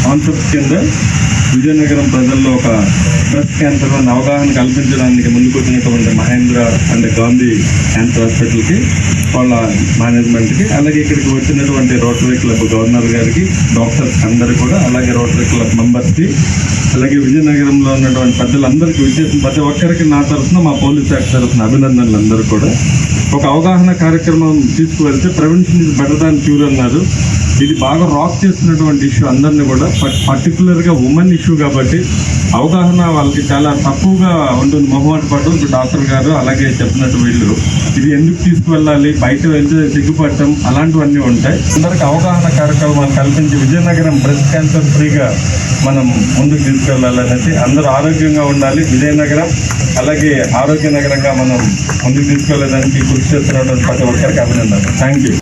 Concept కింద విజయనగరం ప్రజల్లో ఒక బ్రెస్ట్ క్యాన్సర్ అవగాహన కల్పించడానికి ముందుకొచ్చినటువంటి మహేంద్ర అండ్ గాంధీ క్యాన్సర్ హాస్పిటల్కి, వాళ్ళ మేనేజ్మెంట్కి, అలాగే ఇక్కడికి వచ్చినటువంటి రోటరీ క్లబ్ గవర్నర్ గారికి, డాక్టర్స్ అందరూ కూడా, అలాగే రోటరీ క్లబ్ మెంబర్స్కి, అలాగే విజయనగరంలో ఉన్నటువంటి పెద్దలందరికీ విచ్చేసిన ప్రతి ఒక్కరికి నా తరఫున, మా పోలీస్ శాఖ తరఫున అభినందనలు. అందరూ కూడా ఒక అవగాహన కార్యక్రమం తీసుకువెళ్తే prevention is better than cure అన్నారు. ఇది బాగా రాక్ చేస్తున్నటువంటి ఇష్యూ అందరినీ కూడా, పర్టికులర్గా ఉమెన్ ఇష్యూ కాబట్టి అవగాహన వాళ్ళకి చాలా తక్కువగా ఉంటుంది, మొహమాట పడడం. ఇప్పుడు డాక్టర్ గారు అలాగే చెప్పినట్టు వీళ్ళు ఇది ఎందుకు తీసుకువెళ్ళాలి, బయట వెళ్తే సిగ్గుపడటం, అలాంటివన్నీ ఉంటాయి. అందరికి అవగాహన కార్యక్రమాలు కల్పించి విజయనగరం బ్రెస్ట్ క్యాన్సర్ ఫ్రీగా మనం ముందుకు తీసుకెళ్ళాలనేసి, అందరూ ఆరోగ్యంగా ఉండాలి, విజయనగరం అలాగే ఆరోగ్య నగరంగా మనం ముందుకు తీసుకెళ్ళడానికి కృషి చేస్తున్నటువంటి ప్రతి ఒక్కరికి అభినందనలు. Thank you.